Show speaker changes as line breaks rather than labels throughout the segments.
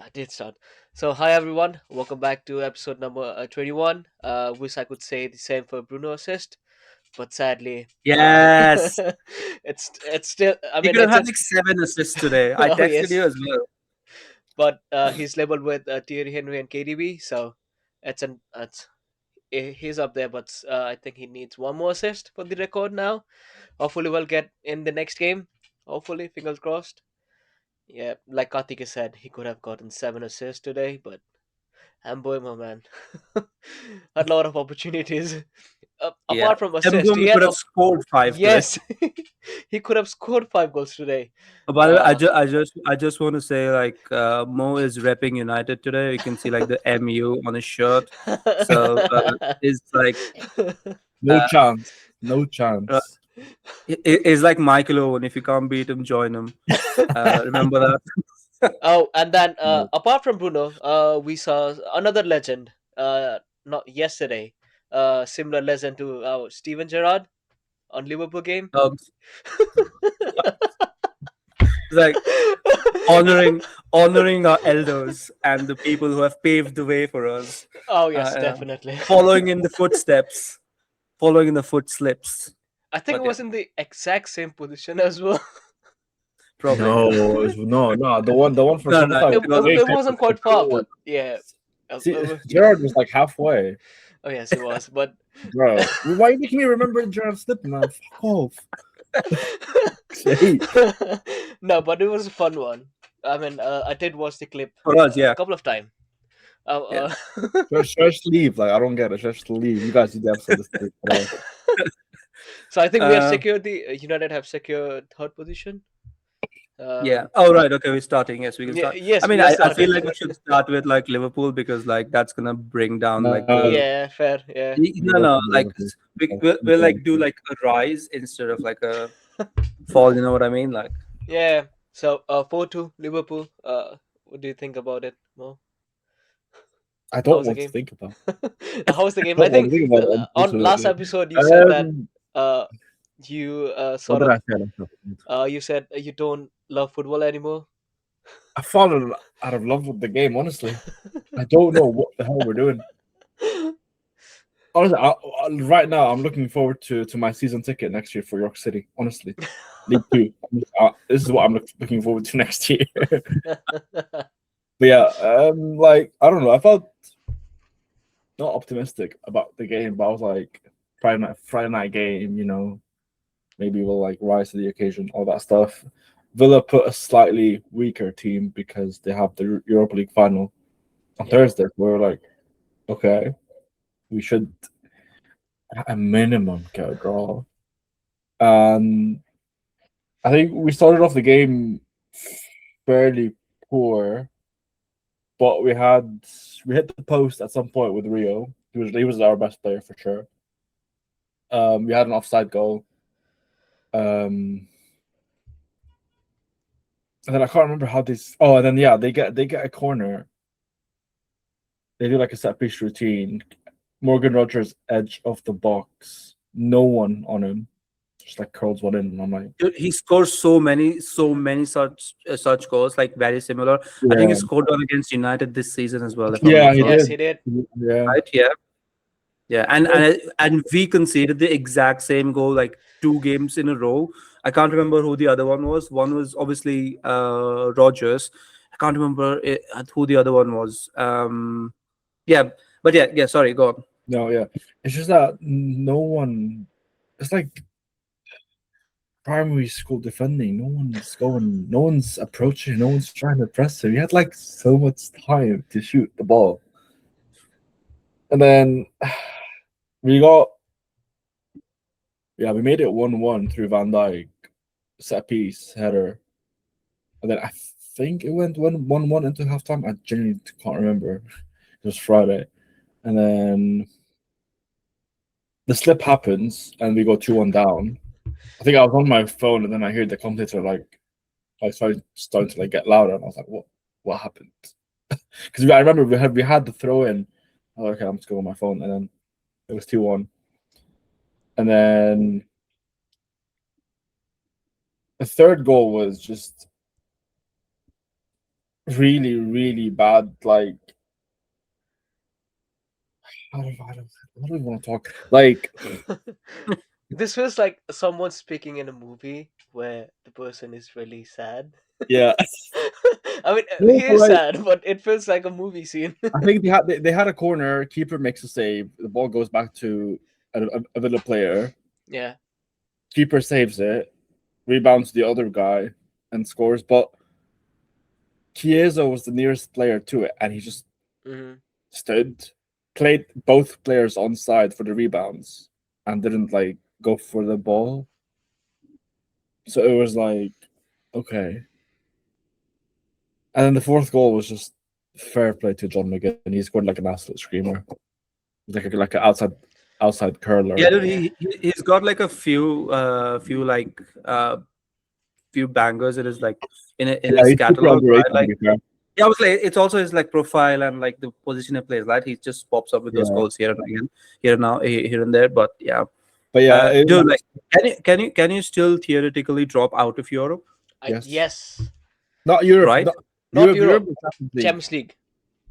I did start. So, hi everyone, welcome back to episode number 21. Wish I could say the same for Bruno assist, but sadly,
Yes.
it's still. I
He
mean,
could have
it's
had
a.
like 7 assists today. I
Oh
texted
yes,
you as well.
but he's leveled with Thierry Henry and KDB, so he's up there. But I think he needs one more assist for the record now. Hopefully, we'll get in the next game. Hopefully, fingers crossed. Yeah, like Kartika said, he could have gotten 7 assists today, but Hamburger, man, had a lot of opportunities.
Yeah.
Apart from assist, he
Mbum
had
could have scored 5 today.
yes, he could have scored 5 goals today.
By the way,
Uh,
I just want to say Mo is repping United today. You can see like the MU on his shirt. So it's like
No
uh,
chance. No
uh,
chance.
it's like Michael Owen. If you can't beat him, join him. Remember that?
oh, and then
No.
apart from Bruno, we saw another legend. Not yesterday. Similar legend to Steven Gerrard on Liverpool game.
um, it's like honoring our elders and the people who have paved the way for us.
Oh
Uh,
yes,
uh,
definitely.
following in the footsteps, following in the footsteps.
I think it
But yeah,
was in the exact same position as well.
probably.
No. The one for
No, no,
Spotify
it,
was
it wasn't.
it,
way
it
closer
wasn't
to the
quite far,
goal.
but yeah.
See, Gerard was like halfway.
Oh yes, he was. But
Bro, why are you making me remember Gerard slipping, man? Fuck off. Sake.
no, but it was a fun one. I mean, I did watch the clip
For us,
a
yeah,
couple of times. Uh,
yeah.
Just leave. Like, I don't get it. Just leave. You guys did the episode this week.
so I think we have
Uh,
secured the United have secured third position.
yeah.
Um,
Oh, right. Okay, we're starting. Yes, we can
yeah,
start. I
yes,
mean,
we are
I feel
starting.
like we should start with like Liverpool because like that's gonna bring down like
No,
the
Yeah, fair. Yeah,
no, no, like we'll like do like a rise instead of like a fall. You know what I mean? Like,
yeah. So 4-2 Liverpool. What do you think about it, Mo?
I
How
don't
was the
want to
game?
think about
How was the
I
game? I
don't want to
think
think about it,
on last
unfortunately.
episode you said that
Um,
uh you
what
sort
did
of
I say?
you said you don't love football anymore.
I fallen out of love with the game, honestly. I don't know what the hell we're doing. Honestly, right now I'm looking forward to my season ticket next year for York City. Honestly, League Two. This is what I'm looking forward to next year. But yeah, like I don't know. I felt not optimistic about the game, but I was like Friday night game. Maybe we'll like rise to the occasion. All that stuff. Villa put a slightly weaker team because they have the Europa League final on
Yeah,
Thursday. We're like, okay, we should at a minimum get a draw. And I think we started off the game fairly poor, but we hit the post at some point with Rio. He was our best player for sure. We had an offside goal. Um, and then I can't remember how this. Oh, and then yeah, they get a corner. They do like a set piece routine. Morgan Rogers edge of the box. No one on him. Just like curls one in, and I'm like,
dude, he scores so many such goals, like very similar. I think he
yeah,
scored one against United this season as well, if I'm
yeah,
not
he
wrong.
yes,
did.
he did.
Yeah,
Right? Yeah. Yeah, and we conceded the exact same goal like 2 games in a row. I can't remember who the other one was. One was obviously Rogers. I can't remember who the other one was. Yeah, but yeah. Sorry, go on.
no, yeah. It's just that no one. It's like primary school defending. No one's approaching. No one's trying to press him. He had like so much time to shoot the ball, and then we got we made it 1-1 through Van Dijk set piece header, and then I think it went 1-1 into halftime. I genuinely can't remember. It was Friday, and then the slip happens, and we go 2-1 down. I think I was on my phone, and then I hear the commentator like starting to like get louder, and I was like, what happened? Because I remember we had the throw in. I was like, okay, I'm just going on my phone, and then it was 2-1, and then the third goal was just really, really bad. Like, I don't even want to talk. Like,
This feels like someone speaking in a movie where the person is really sad.
yeah,
I mean,
no,
he
but
is
like,
sad, but it feels like a movie scene.
I think they had a corner. Keeper makes a save. The ball goes back to a Villa player.
Yeah.
Keeper saves it, rebounds the other guy, and scores. But Chiesa was the nearest player to it, and he just
Hmm.
stood, played both players on side for the rebounds, and didn't like go for the ball. So it was like, okay. And then the fourth goal was just fair play to John McGinn. He scored like an absolute screamer. Like an outside
Yeah,
curler.
dude,
Yeah.
he's got like a few like few bangers in his like in
Yeah,
his
he's super
catalog, right?
underrated to
Like
be fair.
yeah, I was like it's also his like profile and like the position he plays, right? He just pops up with those
Yeah,
goals here and again, here and there. But yeah,
but yeah, it
dude, like
was
can you still theoretically drop out of Europe,
yes,
Yes.
not Europe,
right?
not
Not
Europe,
Europe.
or Champions League.
Champions League.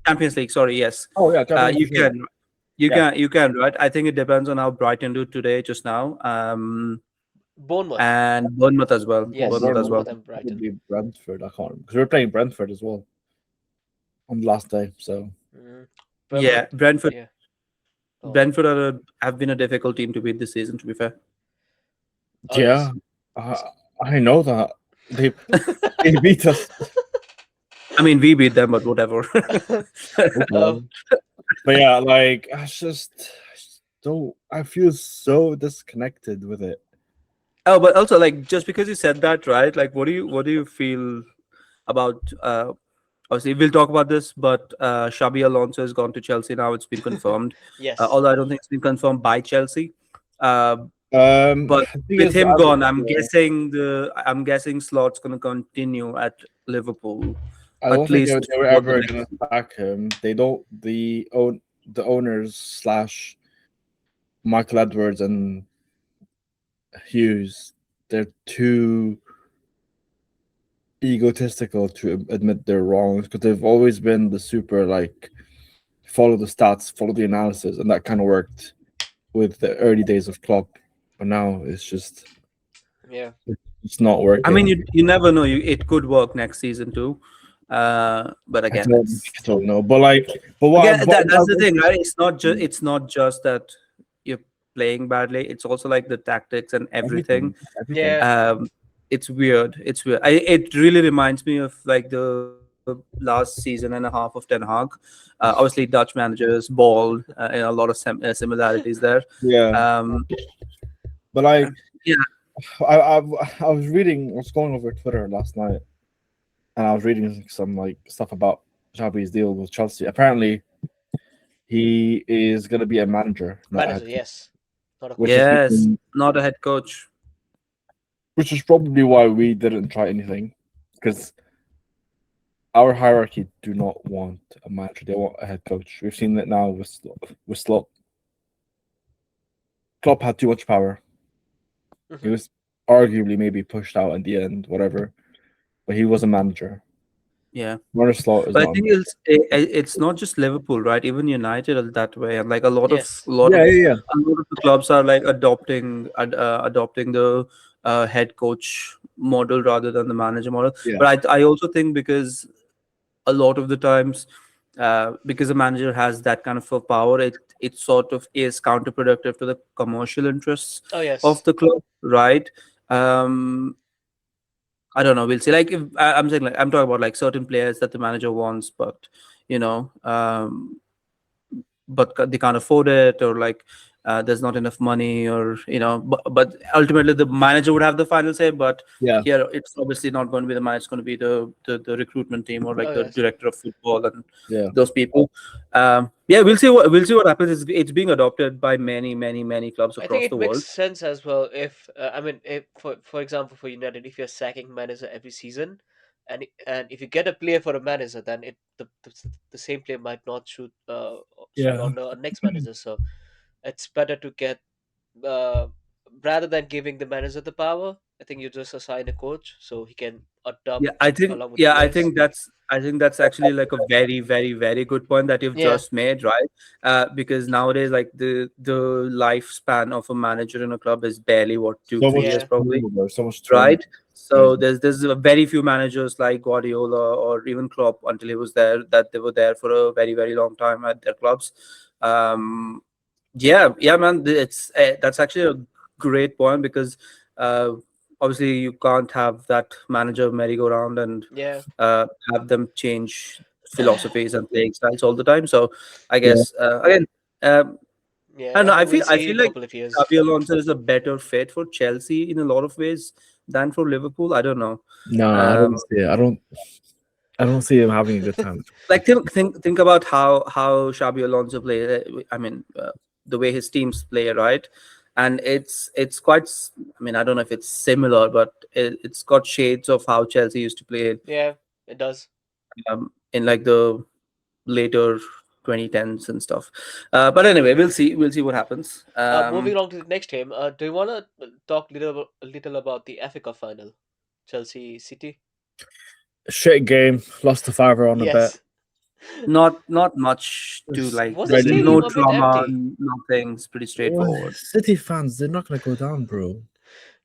Champions League, sorry, yes.
Oh yeah, Champions
You
League for sure.
can. You
Yeah,
can, you can, right? I think it depends on how Brighton do today, just now,
Bournemouth.
and Bournemouth as well.
oh,
Yes.
Bournemouth as well.
Bournemouth and Brighton.
probably Brentford. I can't remember because we were playing Brentford as well on the last day. So
Hmm. Bournemouth.
Yeah, Brentford.
Yeah. Oh.
Brentford have been a difficult team to beat this season. To be fair,
Oh
yeah,
yes.
I, I know that they beat us.
I mean we beat them, but whatever.
Oh.
Okay. But yeah, like I just don't. I feel so disconnected with it.
Oh, but also like just because you said that, right? Like, what do you feel about? Obviously, we'll talk about this, but Xabi Alonso has gone to Chelsea now. It's been confirmed,
Yes.
although I don't think it's been confirmed by Chelsea. Uh, but
The thing
with
is,
him gone, I'm guessing Slot's going to continue at Liverpool
I don't
at
think
least
they were
for the
ever
next.
gonna sack him. They don't. The owners slash Michael Edwards and Hughes. They're too egotistical to admit their wrongs because they've always been the super like follow the stats, follow the analysis, and that kind of worked with the early days of Klopp. But now
Yeah.
it's not
I mean,
working.
you never know. It could work next season too, but
I
again,
don't
it's
I don't know. But like, but
again
what
that's the
I
thing, right? It's not just that you're playing badly. It's also like the tactics and everything.
everything, everything.
Yeah.
It's weird. It's weird. It really reminds me of like the last season and a half of Ten Hag. Obviously, Dutch managers, ball, a lot of similarities there.
Yeah,
Um,
but like,
yeah,
I was reading. I was going over Twitter last night, and I was reading some like stuff about Xabi's deal with Chelsea. Apparently, he is gonna be a manager, not a
Manager.
head coach,
Yes. Not a
which is
coach.
yes, not a head coach.
which is probably why we didn't try anything, because our hierarchy do not want a manager; they want a head coach. We've seen it now with Slot. Klopp had too much power. He
Hmm.
was arguably maybe pushed out in the end, whatever. But he was a manager.
Yeah.
Runner Slot is
But I
not.
think it's not just Liverpool, right? Even United are that way, and like a lot of
Yes.
a lot
Yeah,
of
yeah, yeah,
a lot of the clubs are like adopting the head coach model rather than the manager model.
yeah,
But I also think because a lot of the times, because a manager has that kind of a power, it sort of is counterproductive to the commercial interests
Oh
of
yes.
the club, right? Um, I don't know. We'll see. Like, if I'm saying, like, I'm talking about like certain players that the manager wants, but you know, they can't afford it, or like there's not enough money, or but ultimately the manager would have the final say. But
yeah,
here, it's obviously not going to be the manager; it's going to be the recruitment team, or like
Oh
the
yes.
director of football and
yeah.
those people. Yeah, we'll see what happens. It's being adopted by many, many, many clubs
I think
across
it
the
makes
world.
sense as well if I mean if for example for United if you're sacking manager every season and if you get a player for a manager then the same player might not suit
Yeah.
on the next manager, so it's better to get uh, rather than giving the manager the power. I think you just assign a coach so he can a dub
Yeah, I think
along with the
yeah,
players.
I think that's actually like a very, very, very good point that you've
Yeah,
just made, right? Because nowadays, like the lifespan of a manager in a club is barely what two,
So
three
much
years
yeah,
probably,
turnover, so much turnover.
right? So
Crazy.
there's a very few managers like Guardiola or even Klopp until he was there that they were there for a very, very long time at their clubs. Um, yeah, yeah, man, that's actually a great point because uh, obviously you can't have that manager merry-go-round and
yeah,
have them change philosophies and playing styles all the time. So I
Yeah.
guess again, um, I
yeah.
don't
I
know.
think we'll
I
see
feel
in a
like
couple of years.
Xabi Alonso is a better fit for Chelsea in a lot of ways than for Liverpool. I don't know.
Nah, I
Um,
don't see it. I don't see him having a good time.
like think about how Xabi Alonso play. I mean, the way his teams play, right? And it's quite. I mean, I don't know if it's similar, but it's got shades of how Chelsea used to play
Yeah, it does.
in like the later 2010s and stuff. But anyway, we'll see what happens.
Moving along to the next game. Do you want to talk a little about the FA Cup final, Chelsea City?
Shit game. Lost to Fiverr on a bet.
Yes.
Not much to
It's
like.
Was the
There's
ready.
no
stadium a bit
drama,
empty?
nothing. It's pretty straightforward.
City fans, they're not gonna go down, bro.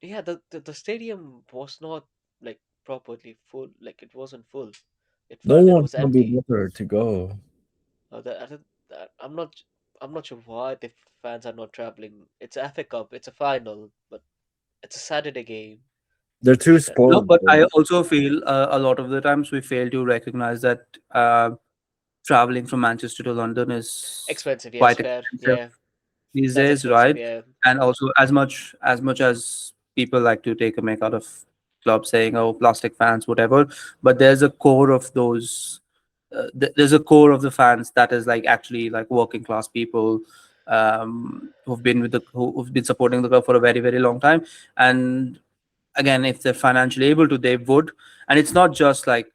Yeah, the stadium was not like properly full. Like it wasn't full. It
No
felt it
one
was
can be
empty.
bothered to go.
I don't, I'm not sure why the fans are not traveling. It's a FA Cup. It's a final, but it's a Saturday game.
They're too
Shouldn't.
No,
spoiled,
but
bro.
I also feel a lot of the times we fail to recognize that traveling from Manchester to London is
Expensive, yes,
quite
fair.
expensive
Yeah,
these
that's
days,
expensive.
right?
Yeah,
And also, as much as people like to take a make out of clubs saying, "Oh, plastic fans, whatever," but there's a core of those. There's a core of the fans that is like actually like working class people who've been supporting the club for a very, very long time. And again, if they're financially able to, they would. And it's not just like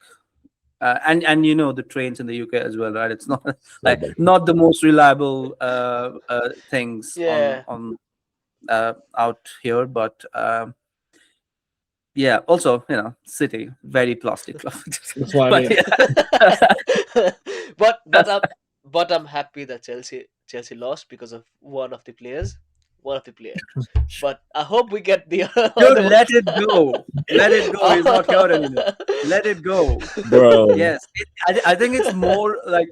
and you know the trains in the UK as well, right? It's not
So
like
bad.
not the most reliable things
yeah.
on out here, but yeah. Also, you know, City very plastic club,
That's what I
but
mean.
yeah.
but but I'm but I'm happy that Chelsea lost because of one of the player. But I hope we get the
Dude,
other one.
let it go. Let it go. He's not here anymore. Let it go.
Bro.
Yes, I think it's more like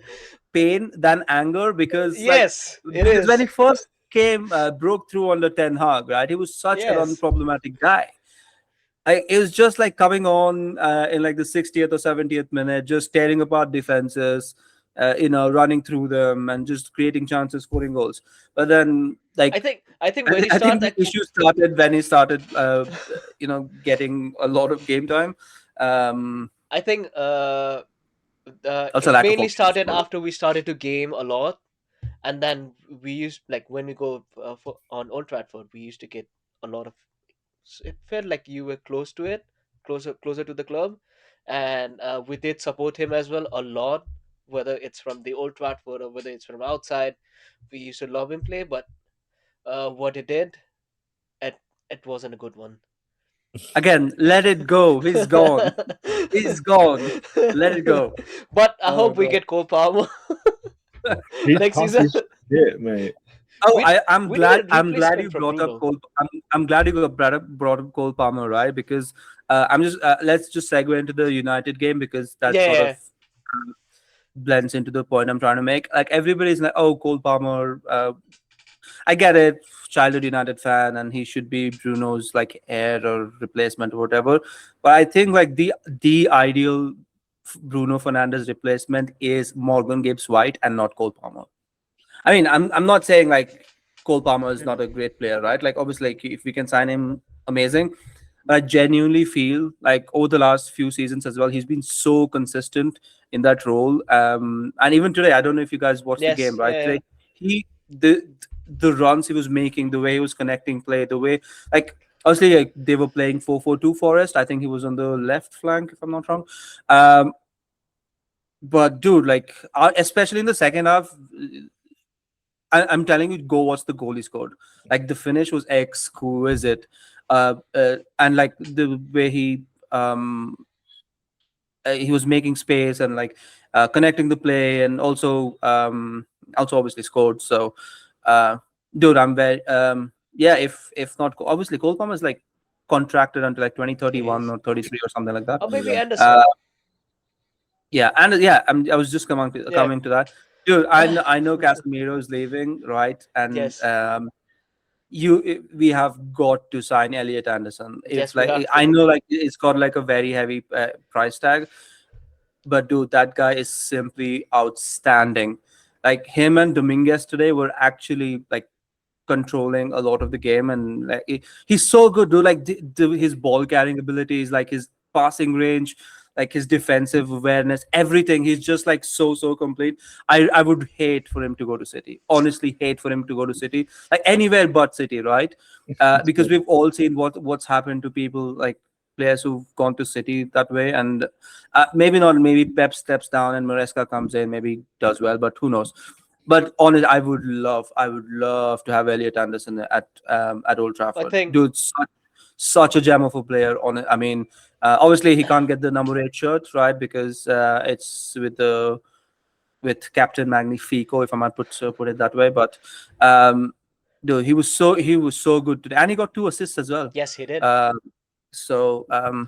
pain than anger
Yes, it
because when
is.
he first came broke through under Ten Hag, right? He was such an
Yes,
unproblematic guy. It was just like coming on in like the 60th or 70th minute, just tearing apart defenses, running through them and just creating chances, scoring goals. But then, like,
I think when he
I think
started
the
that,
issue started when he started, getting a lot of game time. Um,
I think
Also,
it
lack of
mainly
options.
started after we started to game a lot, and then we used like when we go on Old Trafford, we used to get a lot of. It felt like you were close to it, closer to the club, and we did support him as well a lot, whether it's from the Old Trafford or whether it's from outside. We used to love him play, but what he did, it it wasn't a good one.
Again, let it go. He's gone. He's gone. Let it go.
But I
Oh
hope we
god.
get Cole Palmer
He's
next season.
talking shit, mate.
Oh,
we
I'm
we need a
glad. I'm glad
replacement
you
for
brought up
Bruno.
Cole. I'm glad you brought up Cole Palmer, right? Because I'm just let's just segue into the United game because that
Yeah,
sort of
yeah.
blends into the point I'm trying to make. Like everybody's like, "Oh, Cole Palmer." I get it, childhood United fan, and he should be Bruno's like heir or replacement or whatever. But I think like the ideal Bruno Fernandes replacement is Morgan Gibbs White and not Cole Palmer. I mean, I'm not saying like Cole Palmer is not
Mhm.
a great player, right? Like obviously, like, if we can sign him, amazing. But I genuinely feel like over the last few seasons as well, he's been so consistent in that role. And even today, I don't know if you guys watched the
Yes,
game, right?
yeah, yeah.
Today, he the runs he was making, the way he was connecting play, the way like obviously like, they were playing 4-4-2 Forest. I think he was on the left flank, if I'm not wrong. Um, but dude, like especially in the second half, I'm telling you, go watch the goal he scored. Like the finish was exquisite, and like the way he he was making space and like connecting the play, and also obviously scored. So, uh, dude, I'm very yeah. If not, obviously Cole Palmer is like contracted until like
He
2031
is.
or 33 or something like that.
Or maybe
Yeah.
Uh,
Anderson.
yeah, and yeah, I was just
Yeah.
coming to that, dude. I know Casemiro is leaving, right? And
Yes.
we have got to sign Elliot Anderson. If
Yes, we
like
have
I
to.
know like it's got like a very heavy price tag, but dude, that guy is simply outstanding. Like him and Dominguez today were actually like controlling a lot of the game, and like he's so good, dude. Like his ball carrying abilities, like his passing range, like his defensive awareness, everything. He's just like so complete. I would hate for him to go to City. Honestly, hate for him to go to City, like anywhere but City, right? Because we've all seen what's happened to people like players who've gone to City that way, and maybe not. Maybe Pep steps down and Maresca comes in, maybe does well, but who knows? But honestly, I would love to have Elliot Anderson at Old
I
Trafford.
think
Dude, such a gem of a player. On it, I mean, obviously he can't get the number 8 shirt, right? Because it's with Captain Magnifico, if I might put it that way. But um, dude, he was so good today, and he got 2 assists as well.
yes, he did.
Um, so
So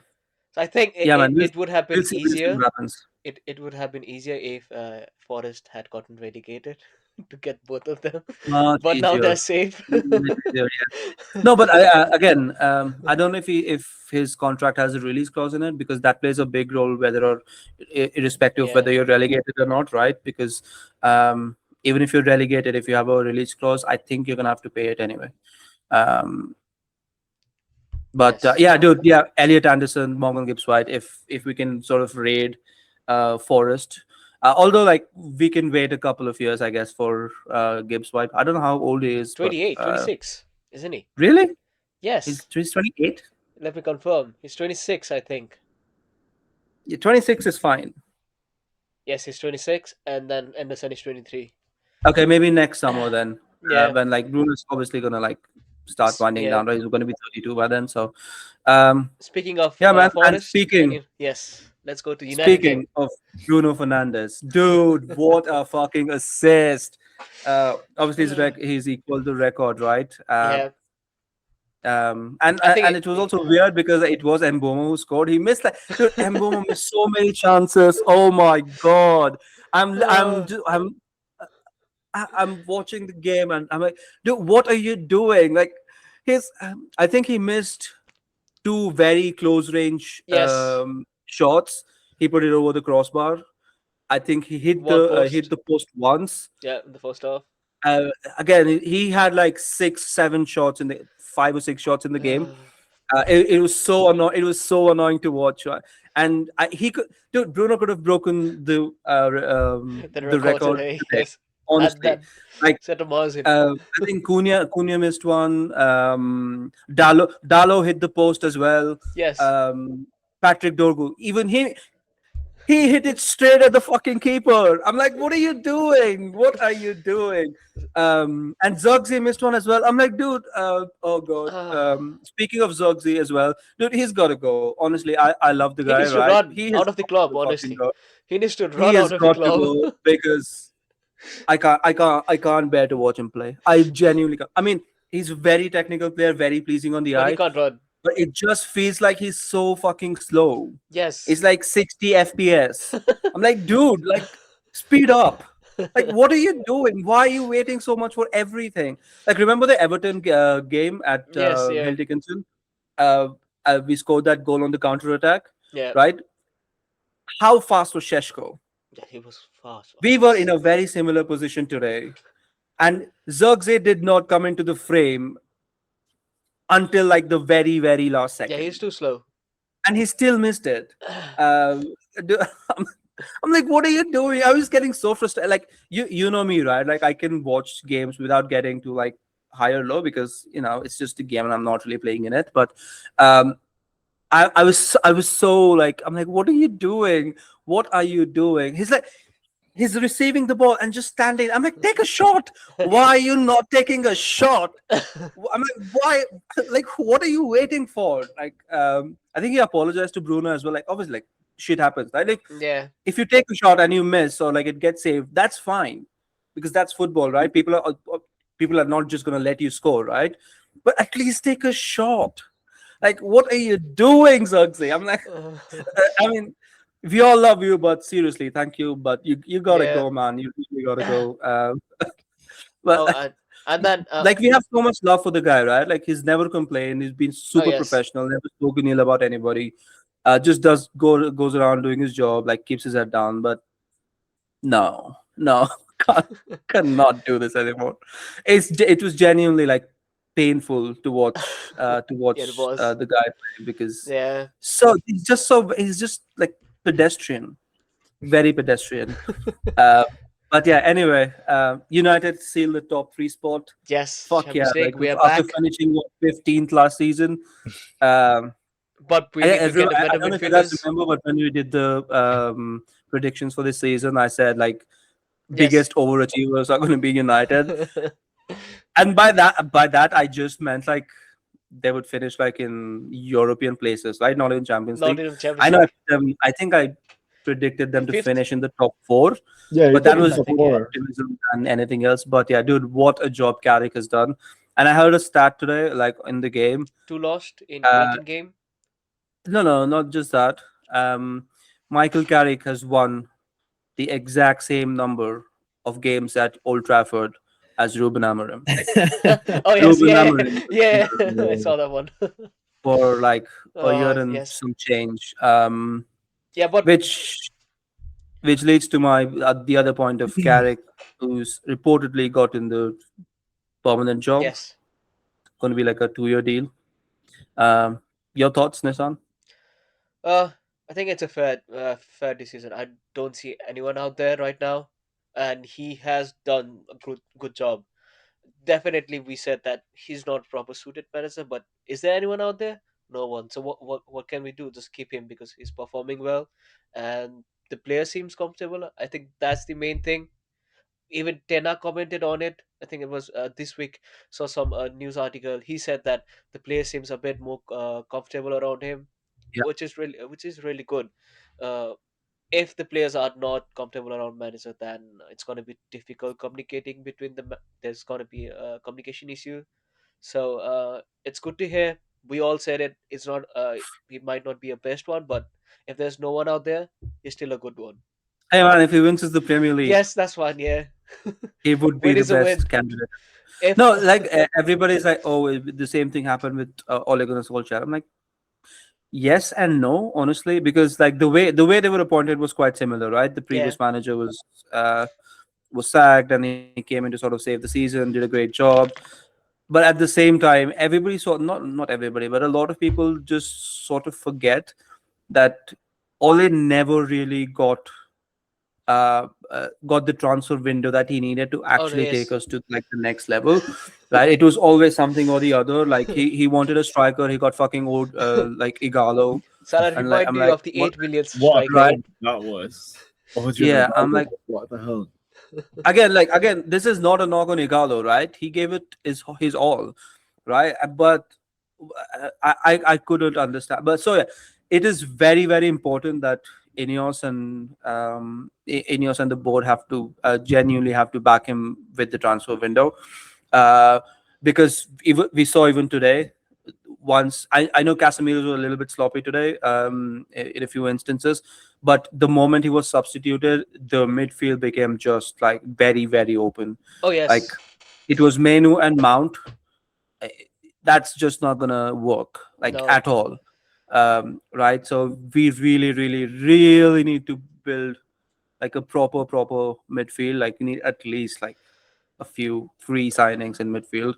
I think
yeah, man,
it would have
we'll
been
see what
easier.
happens.
It would have been easier if Forest had gotten relegated to get both of them.
Much
But now
easier.
they're safe.
Much easier, yeah. No, but again, I don't know if his contract has a release clause in it, because that plays a big role whether or irrespective of
Yeah.
whether you're relegated or not, right? Because even if you're relegated, if you have a release clause, I think you're gonna have to pay it anyway. Um, but
Yes.
yeah, dude, yeah, Elliot Anderson, Morgan Gibbs White. If we can sort of raid Forest. Although, like, we can wait a couple of years, I guess, for Gibbs White. I don't know how old he is, but
28, 26, isn't he?
really, he's
Yes.
28.
Let me confirm. He's 26, I think.
Yeah, 26 is fine.
Yes, he's 26, and then Anderson is 23.
Okay, maybe next summer then,
Yeah.
when like Bruno's obviously gonna like start winding
Yeah.
down, right? He's gonna be 32 by then. So, um,
Speaking of
yeah, man. And
Forest, yes, let's go to United game.
speaking of Bruno Fernandes, dude, what a fucking assist! Obviously, he's equal to record, right?
Yeah,
And
I think
and it was also weird because it was Mboma who scored. He missed like, dude, Mboma missed so many chances. Oh my god! I'm watching the game and I'm like, dude, what are you doing? Like, I think he missed 2 very close range
yes,
shots. He put it over the crossbar. I think he
one
hit
post.
the post once.
Yeah, in the first half.
Uh, Again, he had like 6, 7 shots in the 5 or 6 shots in the game. It was so annoying. It was so annoying to watch. And he could, dude. Bruno could have broken
The
the
record
record
today.
today.
Yes, that
Honestly,
that
like
set a margin.
I think Cunha missed one. Dalo hit the post as well.
Yes.
Patrick Dorgu, even he hit it straight at the fucking keeper. I'm like, what are you doing? What are you doing? And Zogzi missed one as well. I'm like, dude, oh god. Speaking of Zogzi as well, dude, he's got to go. Honestly, I love the
He
guy,
needs to
right?
run
He has
out of the
got
club.
to fucking
Honestly,
go.
he needs to
He
run
has
out of the
got to
club.
go because I can't bear to watch him play. I genuinely can't. I mean, he's a very technical player, very pleasing on the
But he
eye,
can't run.
but it just feels like he's so fucking slow.
Yes.
It's like 60 FPS. I'm like, dude, like, speed up. Like, what are you doing? Why are you waiting so much for everything? Like, remember the Everton game at
Yes. Yeah.
Hill Dickinson? Uh, we scored that goal on the counter attack,
Yeah.
right? How fast was Sheshko?
Yeah. He was fast.
We were in a very similar position today, and Zirkzee did not come into the frame until like the very last
Yeah. He's
second,
too slow.
and he still missed it. Um, do- I'm, I'm like, what are you doing? I was getting so frustrated. Like, you know me, right? Like, I can watch games without getting to like high or low, because it's just a game and I'm not really playing in it. But um, I was so like, I'm like, what are you doing? What are you doing? He's receiving the ball and just standing. I'm like, take a shot. Why are you not taking a shot? I'm like, why? Like, what are you waiting for? Like, I think he apologized to Bruno as well. Like, obviously, like, shit happens, right? Like
Yeah.
if you take a shot and you miss or like it gets saved, that's fine because that's football, right? People are not just gonna let you score, right? But at least take a shot. Like, what are you doing, Zugzy? I'm like, I mean, we all love you, but seriously, thank you, but you gotta
Yeah.
go, man. You really gotta go. But
Oh, and then
like we have so much love for the guy, right? Like he's never complained. He's been
oh
super
yes.
professional, never spoken ill about anybody. Just goes around doing his job, like keeps his head down. But no, no, can't, cannot do this anymore. It was genuinely like painful to watch
Yeah, it was.
the guy play because
Yeah.
he's just like pedestrian, very pedestrian. Uh, but yeah, anyway, United seal the top three spot.
Yes,
Fuck yeah!
Champions League.
Like
We are
after
back,
finishing what 15th last season, um,
but we need to get a
I
better
don't know if you guys
midfielders.
remember, but when we did the predictions for this season, I said like
Yes.
biggest overachievers are going to be United, and by that I just meant like they would finish like in European places, right? Not in Champions
Not
League.
even Champions
I know
League.
I think I predicted them to
Fifth.
finish in the top four,
Yeah, you
but
put
that
them
was
I
top
think
more
yeah.
four.
optimism than anything else. But yeah, dude, what a job Carrick has done. And I heard a stat today, like in the game.
Two lost in
Uh,
18 game.
no, no, not just that. Um, Michael Carrick has won the exact same number of games at Old Trafford as Ruben Amorim.
Oh yes,
Ruben
yeah,
Amorim has been
yeah.
there
I saw that one.
for like a year
Oh
and
yes.
some change.
Yeah, but
Which which leads to my the other point of Carrick, who's reportedly gotten the permanent job.
yes.
Going to be like a 2 year deal. Um, your thoughts, Nissan?
Uh, I think it's a fair decision. I don't see anyone out there right now, and he has done a good job. Definitely, we said that he's not proper suited manager, but is there anyone out there? No one. So what can we do? Just keep him because he's performing well, and the player seems comfortable. I think that's the main thing. Even Tena commented on it. I think it was this week. Saw some news article. He said that the player seems a bit more comfortable around him,
Yeah.
which is really good. Uh, if the players are not comfortable around manager, then it's going to be difficult communicating between them. There's going to be a communication issue. So it's good to hear. We all said it. It's not. He might not be a best one, but if there's no one out there, he's still a good one.
Hey man, if he wins the Premier League,
Yes, that's one. Yeah,
he would be
win
the
is a win.
best candidate.
If
No, like everybody's like, oh, the same thing happened with Ole Gunnar Solskjaer. I'm like, yes and no, honestly, because like the way they were appointed was quite similar, right? The
yeah,
previous manager was sacked, and he came in to sort of save the season, did a great job. But at the same time, everybody saw not everybody, but a lot of people just sort of forget that Ole never really got the transfer window that he needed to
oh
actually take
yes,
us to like the next level, right? It was always something or the other. Like he wanted a striker, he got fucking old like Igalo,
Salah
and like
remind
I'm
me
like,
of the
what?
8 million
What a
striker.
Right?
club that was. Odion
Yeah, I'm
Ronaldo.
like
What the hell?
again, this is not a knock on Igalo, right? He gave it his all, right? But I couldn't understand. But so yeah, it is very very important that Ineos and the board have to genuinely have to back him with the transfer window, uh, because we saw even today. Once I know Casemiro was a little bit sloppy today, in a few instances, but the moment he was substituted, the midfield became just like very very open.
Oh
Like
yes,
it was Menu and Mount. eh, That's just not gonna work like
no,
at all, right? So we really really really need to build like a proper midfield. Like we need at least like a few free signings in midfield.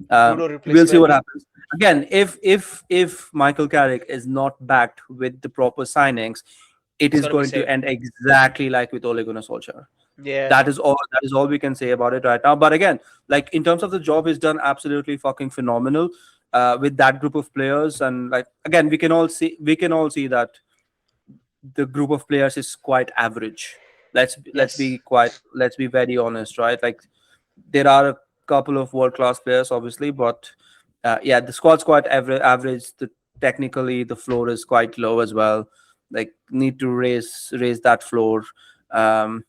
Bruno
We'll see what
replacement.
happens. Again, if Michael Carrick is not backed with the proper signings, it
It's
is
gonna be
going to
same.
end exactly like with Ole Gunnar Solskjaer.
Yeah,
That is all we can say about it right now. But again, like in terms of the job, he's done absolutely fucking phenomenal with that group of players. And like again, we can all see that the group of players is quite average.
yes,
Let's be very honest, right? Like there are a couple of world class players, obviously, but yeah, the squad's quite average. The technically the floor is quite low as well. like need to raise that floor. Um,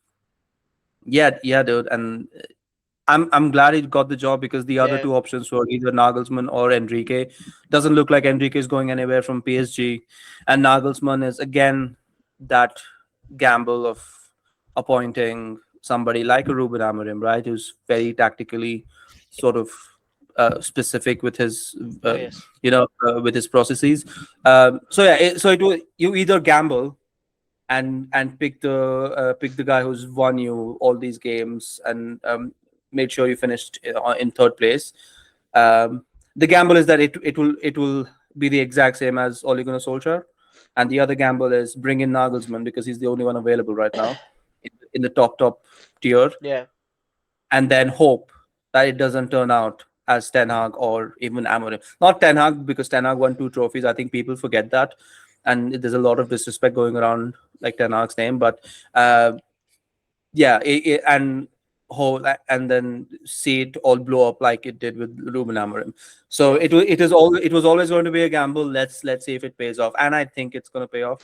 yeah, dude, and I'm glad he got the job because the other
Yeah,
two options were either Nagelsmann or Enrique. Doesn't look like Enrique is going anywhere from PSG, and Nagelsmann is again that gamble of appointing somebody like a Ruben Amorim, right? Who's very tactically sort of specific with his,
oh yes,
with his processes. So yeah, so it was you either gamble and pick the guy who's won you all these games and made sure you finished in third place. Um, the gamble is that it will be the exact same as Ole Gunnar Solskjaer, and the other gamble is bring in Nagelsmann because he's the only one available right now in the top tier,
yeah,
and then hope that it doesn't turn out as Ten Hag or even Amorim. Not Ten Hag because Ten Hag won two trophies. I think people forget that, and there's a lot of disrespect going around like Ten Hag's name. But uh, yeah, and whole and then see it all blow up like it did with Ruben Amorim. So
yeah.
it was always going to be a gamble. Let's see if it pays off, and I think it's going to pay off.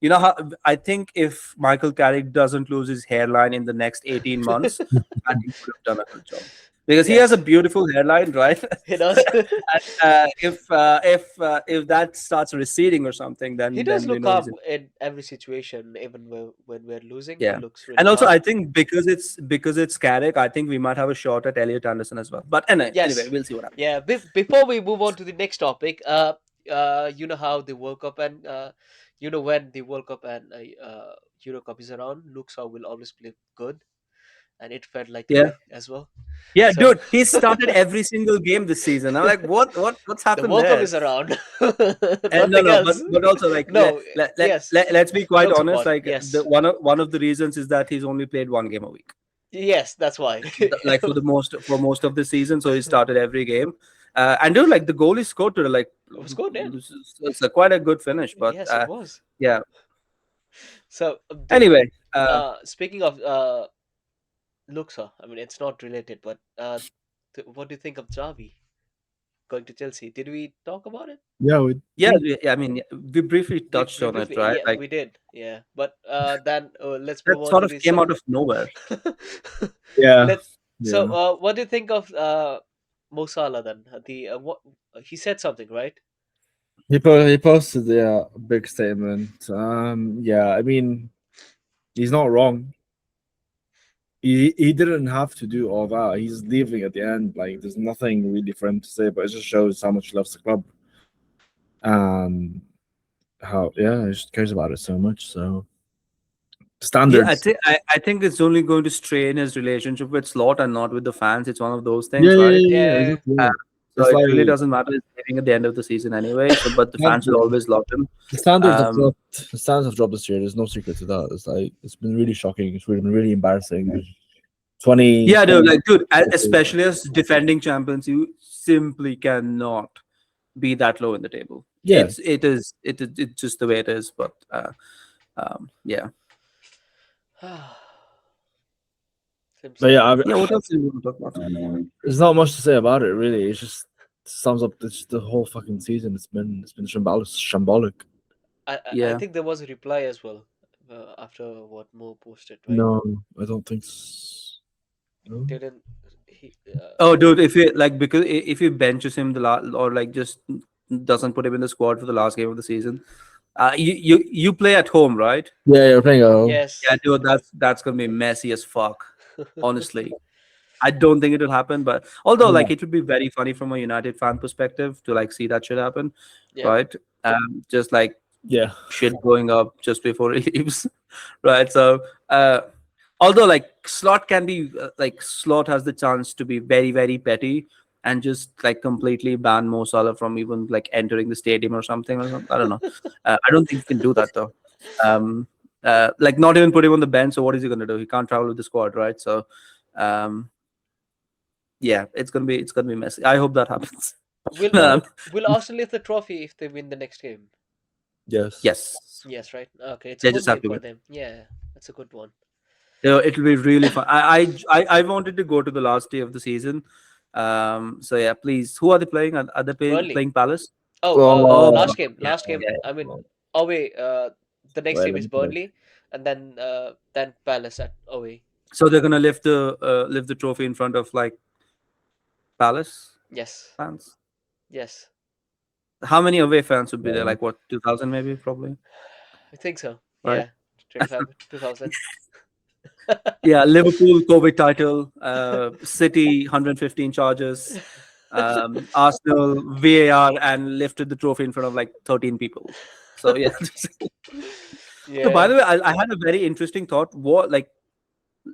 You know how I think if Michael Carrick doesn't lose his hairline in the next 18 months, I think he would have done a good job because he has a
Yes,
beautiful hairline, right?
he does.
If that starts receding or something,
He
then
does
we
look
know he's
calm in every situation, even when we're losing. He
yeah.
looks really
And also,
calm.
I think because it's Carrick, I think we might have a shot at Elliot Anderson as well. But anyway,
Yes,
we'll see what happens.
yeah. Before we move on to the next topic, you know how the World Cup and when the World Cup and Euro Cup is around, Luxor will always play good, and it felt like
Yeah,
today as well.
yeah,
So
dude, he started every single game this season. I'm like, what's
the
happened
World Cup
there?
is around,
And no,
nothing
no, but
else.
also like
No, yes,
let's be quite
dog
honest.
support.
Like the
Yes,
one of the reasons is that he's only played one game a week.
yes, that's why.
Like for most of the season, so he started every game. And dude, like the goal he scored today, like
It was good, yeah.
it's quite a good finish. But
Yes, it was.
yeah.
So,
Anyway,
speaking of Luxor, I mean, it's not related, but what do you think of Javi going to Chelsea? Did we talk about it?
Yeah, we
yeah,
did.
I mean, we briefly touched
We
on it,
briefly,
right?
yeah,
Like
we did, yeah. But then let's move
that
on
sort
to
of
the
came
so.
out of nowhere.
Yeah,
Let's. So,
yeah.
what do you think of Mo Salah then? The what he said something, right?
He posted a big statement. Yeah, I mean, he's not wrong. He didn't have to do all that. He's leaving at the end. Like, there's nothing really for him to say, but it just shows how much he loves the club and how he just cares about it so much. So
Yeah, I
standards.
think I think it's only going to strain his relationship with Slot and not with the fans. It's one of those
Yeah,
things,
yeah,
right?
yeah, yeah,
Yeah,
Uh,
exactly.
so
It's
it
like
really doesn't matter. He's leaving at the end of the season anyway. So, but the fans will
yeah,
always love him.
the standards have
Um,
dropped. The standards have dropped this year. There's no secret to that. It's like it's been really shocking. It's really been really embarrassing. 20,
yeah, dude,
20
like, dude, especially as defending champions, you simply cannot be that low in the table.
yeah.
It's just the way it is. But yeah,
seems
But
like
yeah,
yeah. What else do you want to talk about?
there's not much to say about it really. It just sums up the whole fucking season. It's been shambolic.
I
Yeah.
think there was a reply as well after what Mo posted, right?
No, I don't think.
He
No.
didn't. He
Oh, dude, if you like, because if you benches him the last or like just doesn't put him in the squad for the last game of the season, you play at home, right?
Yeah, you're playing.
Yeah,
yes.
dude, that's gonna be messy as fuck. Honestly, I don't think it'll happen, but although
Yeah,
like it would be very funny from a United fan perspective to like see that shit happen,
Yeah.
right? Just like
yeah,
shit going up just before he leaves, right? So, although like Slot can be like Slot has the chance to be very very petty and just like completely ban Mo Salah from even like entering the stadium or something. I don't know. I don't think he can do that though. Um, like not even put him on the bench. So what is he gonna do? He can't travel with the squad, right? So, um, yeah, it's gonna be messy. I hope that happens.
Will
um,
will Arsenal lift the trophy if they win the next game?
yes.
yes,
Yes, right. Okay, it's a
they
good
just have
game
to
for
win.
them. Yeah, that's a good one.
It'll be really fun. I wanted to go to the last day of the season. So yeah, please. Who are they playing? Are they playing
Burnley.
Palace?
Oh,
Oh,
Oh,
last game.
yeah,
Last game.
yeah.
I mean, away. The next
Well,
game is Burnley, and then Palace at away.
So they're gonna lift the trophy in front of like Palace
Yes,
fans.
yes,
How many away fans would be there?
yeah.
Like what, 2,000 maybe, probably,
I think so.
right?
Yeah, 25, 2000.
Yeah, Liverpool COVID title, City 115 charges, Arsenal VAR and lifted the trophy in front of like 13 people. So yeah. So by
Yeah.
the way, I had a very interesting thought. What, like,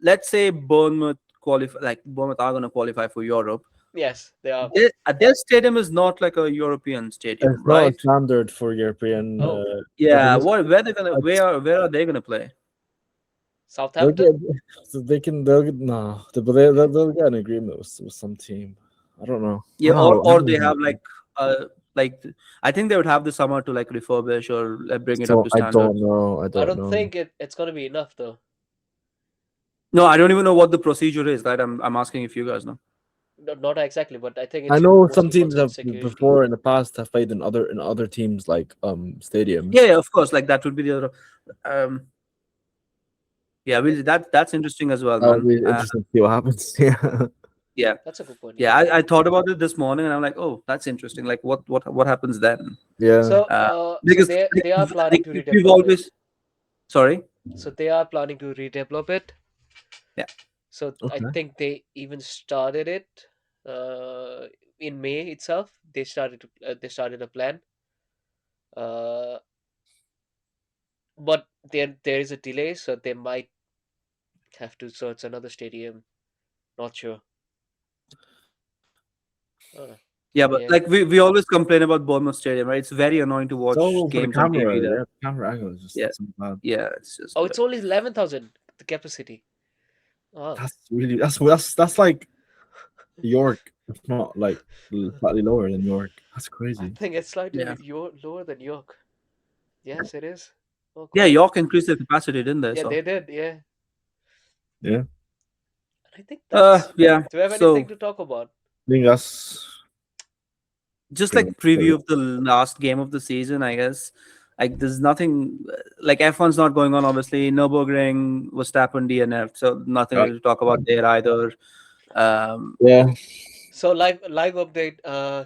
let's say Bournemouth qualify, like Bournemouth are going to qualify for Europe.
Yes, they are.
Their stadium is not like a European stadium,
It's not a
right?
standard for European.
Oh,
I think
Yeah.
it's,
Where they gonna
it's
where are they gonna play?
they'll
Southampton.
get so they'll get no, but they'll get an agreement with some team. I don't know.
Yeah,
I
or
don't
they
know.
have like I think they would have the summer to like refurbish or bring it up
So
to
I
standard.
don't know. I
I
don't
don't
know.
think it's gonna be enough though.
No, I don't even know what the procedure is. Right, I'm asking if you guys know.
Not exactly, but I think it
I
should
know some
mostly
teams
consist
have
security.
before in the past have played in other teams like
Yeah,
stadiums.
yeah, of course. Like that would be the other. Um, yeah,
Yeah,
that's interesting as well,
That'll
man.
be interesting to see what happens. Yeah.
Yeah,
that's a good point.
yeah.
Yeah.
I thought about it this morning, and I'm like, oh, that's interesting. Like, what happens then?
Yeah.
So,
Uh,
so
because
they are planning
like
to
we've
redevelop it.
always sorry.
So they are planning to redevelop it.
Yeah,
So I
Okay.
think they even started it uh, in May itself. They started a plan. Uh, but there is a delay, so they might have to search another stadium. Not sure. Uh,
yeah, but
yeah.
like we always complain about Bournemouth Stadium, right? It's very annoying to watch
So for the
games on TV
camera,
there.
yeah, the camera angle is
Yeah,
just so bad.
yeah, it's just
Oh, it's only 11,000 the capacity. Oh,
That's really that's like York, if not like slightly lower than York. That's
I
crazy.
think it's
yeah,
slightly lower than York. Yes, it is. Oh,
yeah.
quite.
York increased their capacity, didn't they?
Yeah,
So
they did. Yeah.
Yeah.
I think that's.
yeah.
Do we have anything
So
to talk about?
I think that's
just
pretty
like
much it.
preview of the last game of the season, I guess. Like there's nothing like F1's not going on. Obviously, Nurburgring was Verstappen DNF, so nothing
Uh,
really to talk about there either. Um,
yeah.
So live update.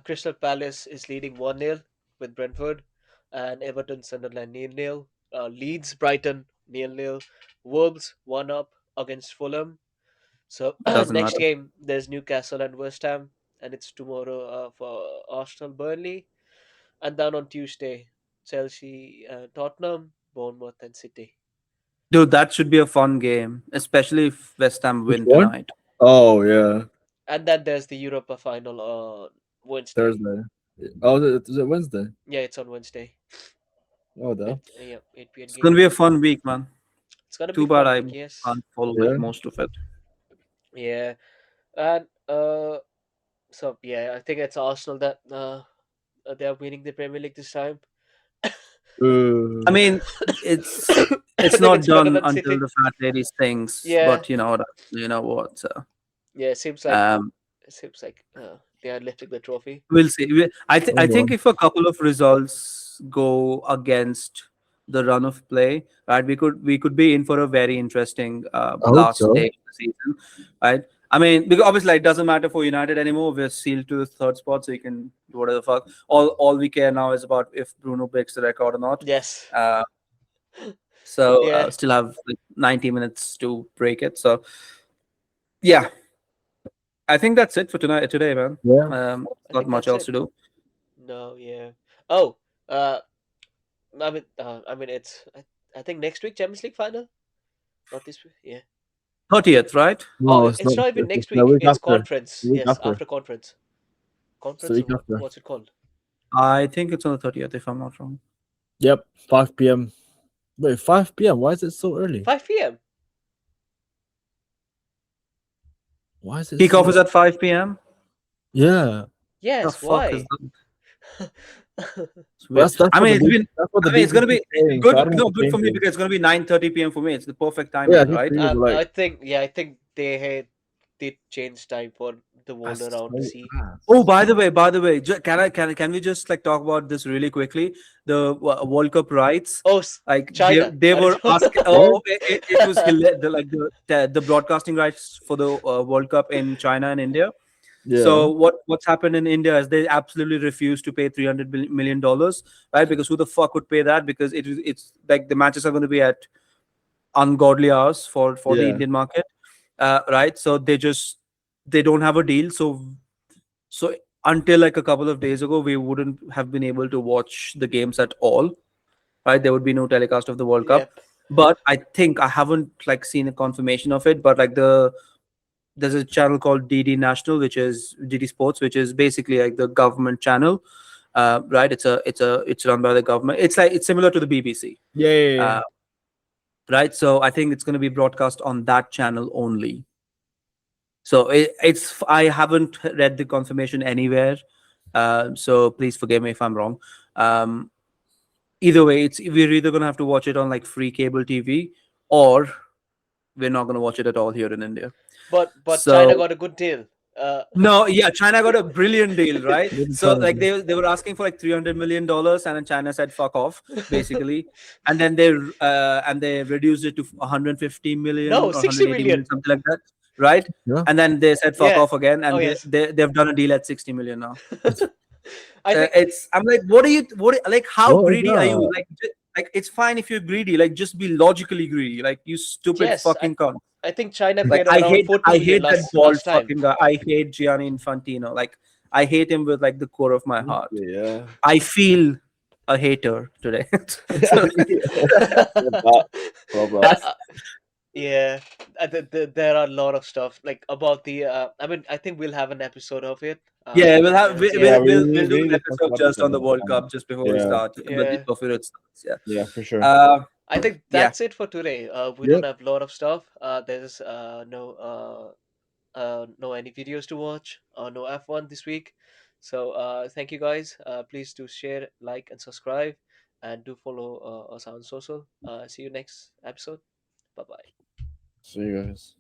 Crystal Palace is leading 1-0 with Brentford, and Everton Sunderland 0-0. Leeds Brighton 0-0. Wolves 1-up against Fulham. So
doesn't
next
matter.
game there's Newcastle and West Ham, and it's tomorrow for Arsenal Burnley, and then on Tuesday Chelsea, Tottenham, Bournemouth, and City.
Dude, that should be a fun game, especially if West Ham
Which
win
one?
tonight.
Oh yeah.
And then there's the Europa final on Wednesday.
Thursday. Oh, is it Wednesday?
Yeah, it's on Wednesday.
Oh, the
8 p.m.
It's gonna
game.
be a fun week, man.
It's gonna be
Too bad
fun
I
week, yes.
can't follow like
yeah.
most of it.
Yeah, and so yeah, I think it's Arsenal that they are winning the Premier League this time.
I
Uh,
mean,
I
it's
think
not
it's better
done
than
until
City.
the fat lady sings,
Yeah,
but you know what?
yeah. It seems like
Um,
they are lifting the trophy.
we'll see. I
hold
think
on.
if a couple of results go against the run of play, right, we could be in for a very interesting
I hope
last
so.
day of the season, right? I mean, because obviously it doesn't matter for United anymore. We're sealed to the third spot, so you can do whatever the fuck. All we care now is about if Bruno breaks the record or not.
Yes.
Uh, so
Yeah,
still have like 90 minutes to break it. So yeah, I think that's it for tonight today, man.
Yeah.
I
Not
think
much
that's
else
it.
to do.
No, yeah. Oh, uh, I think next week Champions League final. Not this week. Yeah.
30th, right?
Oh,
No, it's
it's
not.
not even
It's
next
the
week.
week
It's
after.
conference.
The week
Yes,
after.
after conference.
It's the
Conference
week
or
after.
what's it called?
I think it's on the 30th, if I'm not wrong.
Yep. 5 p.m. Wait, 5 p.m. Why is it so early?
5 p.m.
Why is it
Kickoff
so?
is at 5 p.m.
Yeah.
The
Yes.
fuck is
Why?
that? It's
But
weird.
that's
I
what
mean,
the
it's been.
that's what the
I mean, it's gonna
BBC
be
is saying. So I
good.
don't know
No,
what to
good for
change
me
it.
because it's gonna be 9:30 p.m. for me. It's the perfect
Yeah, I
timing,
think
right?
for you, but like,
I think they had they changed time for the
I
world around to
so
see.
Oh,
ass.
by the way, can we just like talk about this really quickly? The World Cup rights,
Oh,
like
China.
they
Are you
were asking.
What?
Oh, it was the like the broadcasting rights for the World Cup in China and India.
Yeah,
So what's happened in India is they absolutely refuse to pay $300 million, right? Because who the fuck would pay that? Because it's like the matches are going to be at ungodly hours for the
yeah,
Indian market, right? So they don't have a deal. So until like a couple of days ago, we wouldn't have been able to watch the games at all, right? There would be no telecast of the World Cup.
Yep.
But I think I haven't like seen a confirmation of it. But like there's a channel called DD National, which is DD Sports, which is basically like the government channel, right? It's run by the government. It's like it's similar to the BBC,
yeah, yeah, yeah.
uh, right? So I think it's going to be broadcast on that channel only. So it's I haven't read the confirmation anywhere. So please forgive me if I'm wrong. Um, Either way, it's we're either gonna have to watch it on like free cable TV, or we're not gonna watch it at all here in India.
But China
So
got a good deal.
no, yeah, China got a brilliant deal, right?
What did
So
China
like
do?
they were asking for like $300 million, and then China said fuck off, basically, and then they reduced it to 150
No,
million or
60
180 million,
million.
something like that, right?
Yeah.
And then they said fuck
Yeah.
off again,
Oh
and
yes.
they've done a deal at 60 million now.
I think
It's I'm like, what are you? Like, how
What is
greedy are you?
that?
Like it's fine if you're greedy, like just be logically greedy, like you stupid
yes.
fucking cunt.
I think China
Like
paid around 40
I
million
hate that bald
last time.
fucking guy. I hate Gianni Infantino. Like I hate him with like the core of my heart.
Yeah.
I feel a hater today. So
That, Robert.
I,
that's
yeah, there are a lot of stuff like about the. I mean, I think we'll have an episode of it.
yeah. We'll have
Because yeah,
We
we'll do an
need a
episode
special
just
episode
on the
of
World
that.
Cup just before we
Yeah,
start, but
yeah.
before it starts. Yeah.
yeah, for sure.
Uh,
I think
yeah.
that's it for today. We don't
Yep.
have a lot of stuff. There's no any videos to watch. No F1 this week. So thank you guys. Please do share, like, and subscribe, and do follow us on social. See you next episode. Bye bye.
See you guys.